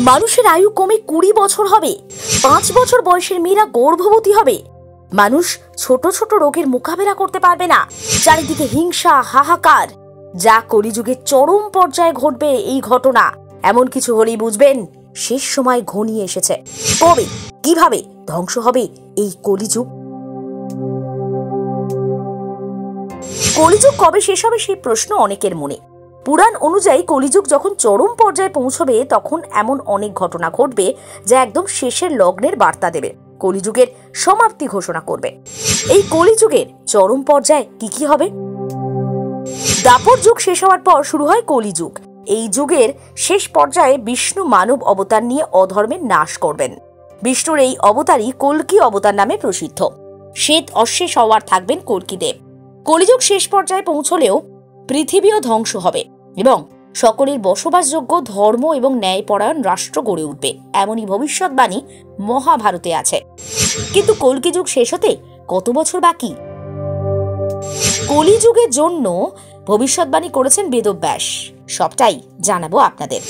মানুষের আয়ু কমে 20 বছর হবে। 5 বছর বয়সের মেয়েরা গর্ভবতী হবে। মানুষ ছোট ছোট রোগের মোকাবেলা করতে পারবে না। চারিদিকে হিংসা, হাহাকার। যা কলিযুগের চরম পর্যায়ে ঘটবে এই ঘটনা। এমন কিছু হলেই বুঝবেন শেষ সময় ঘনিয়ে এসেছে। কবে, কিভাবে ধ্বংস হবে এই কলিযুগ? কলিযুগ কবে শেষ হবে সেই প্রশ্ন অনেকের মনে। পুরাণ অনুযায়ী কলিযুগ যখন চরম পর্যায়ে পৌঁছবে তখন এমন অনেক ঘটনা ঘটবে যা একদম শেষের লগ্নের বার্তা দেবে, কলিযুগের সমাপ্তি ঘোষণা করবে। এই কলিযুগের চরম পর্যায়ে কি হবে? দাপর যুগ শেষ হওয়ার পর শুরু হয় কলিযুগ। এই যুগের শেষ পর্যায়ে বিষ্ণু মানব অবতার নিয়ে অধর্মের নাশ করবেন। বিষ্ণুর এই অবতারই কল্কি অবতার নামে প্রসিদ্ধ। শ্বেত অশ্বে সওয়ার থাকবেন কল্কিদেব। কলিযুগ শেষ পর্যায়ে পৌঁছলেও পৃথিবীও ধ্বংস হবে এবং সকলের বসবাসযোগ্য ধর্ম এবং ন্যায়পরায়ণ রাষ্ট্র গড়ে উঠবে, এমনই ভবিষ্যৎবাণী মহাভারতে আছে। কিন্তু কল্কি যুগ শেষ হতে কত বছর বাকি? কলিযুগের জন্য ভবিষ্যৎবাণী করেছেন বেদব্যাস। সবটাই জানাবো আপনাদের।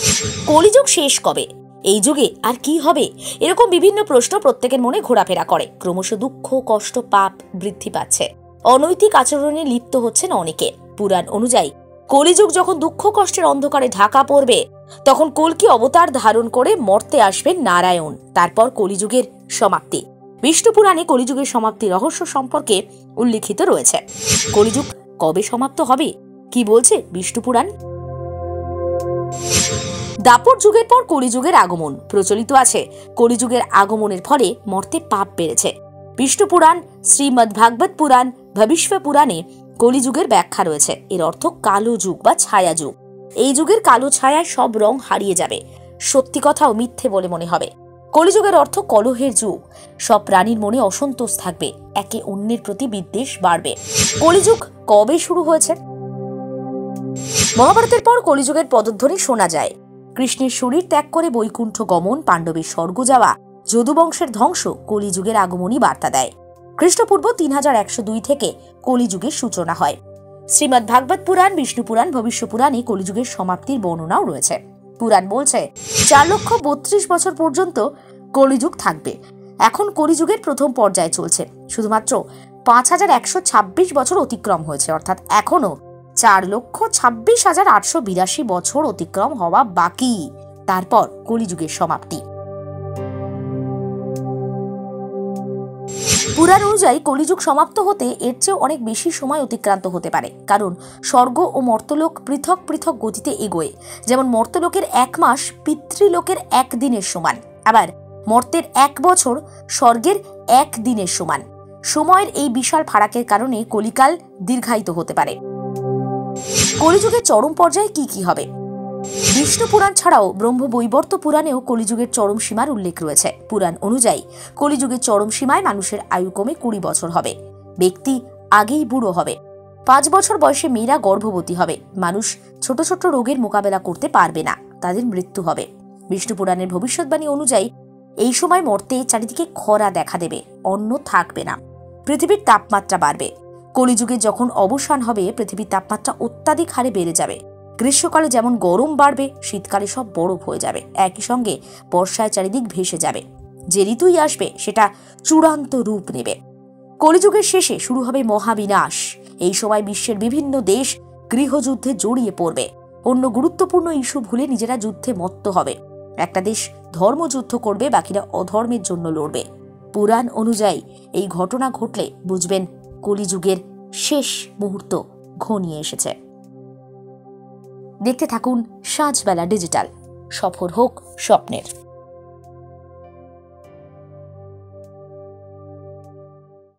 কলিযুগ শেষ কবে, এই যুগে আর কি হবে, এরকম বিভিন্ন প্রশ্ন প্রত্যেকের মনে ঘোরাফেরা করে। ক্রমশ দুঃখ, কষ্ট, পাপ বৃদ্ধি পাচ্ছে। অনৈতিক আচরণে লিপ্ত হচ্ছেন অনেকে। পুরাণ অনুযায়ী কলিযুগ যখন দুঃখ কষ্টের অন্ধকারে ঢাকা পড়বে তখন কল্কি অবতার ধারণ করে মর্তে আসবেন নারায়ণ। তারপর কলিযুগের সমাপ্তি। বিষ্ণু পুরাণে কলিযুগের সমাপ্তি রহস্য সম্পর্কে উল্লিখিত রয়েছে। কলিযুগ কবে সমাপ্ত হবে কি বলছে বিষ্ণু পুরাণ? দাপর যুগের পর কলিযুগের আগমন প্রচলিত আছে। কলিযুগের আগমনের ফলে মর্তে পাপ বেড়েছে। বিষ্ণু পুরাণ, শ্রীমদ্ ভাগবত পুরাণ, ভবিষ্য পুরাণে কলিযুগের ব্যাখ্যা রয়েছে। এর অর্থ কালো যুগ বা ছায়া যুগ। এই যুগের কালো ছায়ায় সব রং হারিয়ে যাবে। সত্যি কথাও মিথ্যে বলে মনে হবে। কলিযুগের অর্থ কলহের যুগ। সব প্রাণীর মনে অসন্তোষ থাকবে, একে অন্যের প্রতি বিদ্বেষ বাড়বে। কলিযুগ কবে শুরু হয়েছে? মহাভারতের পর কলিযুগের পদধ্বনি শোনা যায়। কৃষ্ণের শরীর ত্যাগ করে বৈকুণ্ঠ গমন, পাণ্ডবের স্বর্গ যাওয়া, যদুবংশের ধ্বংস কলিযুগের আগমনী বার্তা দেয়। খ্রিস্টপূর্ব 3102 থেকে কলিযুগের সূচনা হয়। শ্রীমদ্ ভাগবত পুরাণ, বিষ্ণু পুরাণ, ভবিষ্য পুরাণে কলিযুগের সমাপ্তির বর্ণনাও রয়েছে। পুরাণ বলছে 4,32,000 বছর পর্যন্ত কলিযুগ থাকবে। এখন কলিযুগের প্রথম পর্যায়ে চলছে। শুধুমাত্র 5,126 বছর অতিক্রম হয়েছে, অর্থাৎ এখনো 4,26,882 বছর অতিক্রম হওয়া বাকি। তারপর কলিযুগের সমাপ্তি। পুরাণ অনুযায়ী কলিযুগ সমাপ্ত হতে এর চেয়ে অনেক বেশি সময় অতিক্রান্ত হতে পারে, কারণ স্বর্গ ও মর্তলোক পৃথক পৃথক গতিতে এগোয়। যেমন মর্তলোকের 1 মাস পিতৃলোকের 1 দিনের সমান, আবার মর্তের 1 বছর স্বর্গের 1 দিনের সমান। সময়ের এই বিশাল ফারাকের কারণে কলিকাল দীর্ঘায়িত হতে পারে। কলিযুগের চরম পর্যায়ে কি হবে? বিষ্ণু পুরাণ ছাড়াও ব্রহ্মবৈবর্ত পুরাণেও কলিযুগের চরম সীমার উল্লেখ রয়েছে। পুরাণ অনুযায়ী কলিযুগের চরম সীমায় মানুষের আয়ু কমে 20 বছর হবে। ব্যক্তি আগেই বুড়ো হবে। 5 বছর বয়সে মেয়েরা গর্ভবতী হবে। মানুষ ছোট ছোট রোগের মোকাবেলা করতে পারবে না, তাদের মৃত্যু হবে। বিষ্ণু পুরাণের ভবিষ্যৎবাণী অনুযায়ী এই সময় মর্তে চারিদিকে খরা দেখা দেবে, অন্ন থাকবে না, পৃথিবীর তাপমাত্রা বাড়বে। কলিযুগে যখন অবসান হবে পৃথিবীর তাপমাত্রা অত্যাধিক হারে বেড়ে যাবে। গ্রীষ্মকালে যেমন গরম বাড়বে, শীতকালে সব বরফ হয়ে যাবে। একই সঙ্গে বর্ষায় চারিদিক ভেসে যাবে। যে ঋতুই আসবে সেটা চূড়ান্ত রূপ নেবে। কলিযুগের শেষে শুরু হবে মহাবিনাশ। এই সময় বিশ্বের বিভিন্ন দেশ গৃহযুদ্ধে জড়িয়ে পড়বে। অন্য গুরুত্বপূর্ণ ইস্যু ভুলে নিজেরা যুদ্ধে মত্ত হবে। একটা দেশ ধর্মযুদ্ধ করবে, বাকিরা অধর্মের জন্য লড়বে। পুরাণ অনুযায়ী এই ঘটনা ঘটলে বুঝবেন কলিযুগের শেষ মুহূর্ত ঘনিয়ে এসেছে। দেখতে থাকুন সাঁঝবেলা ডিজিটাল। সফর হোক স্বপ্নের।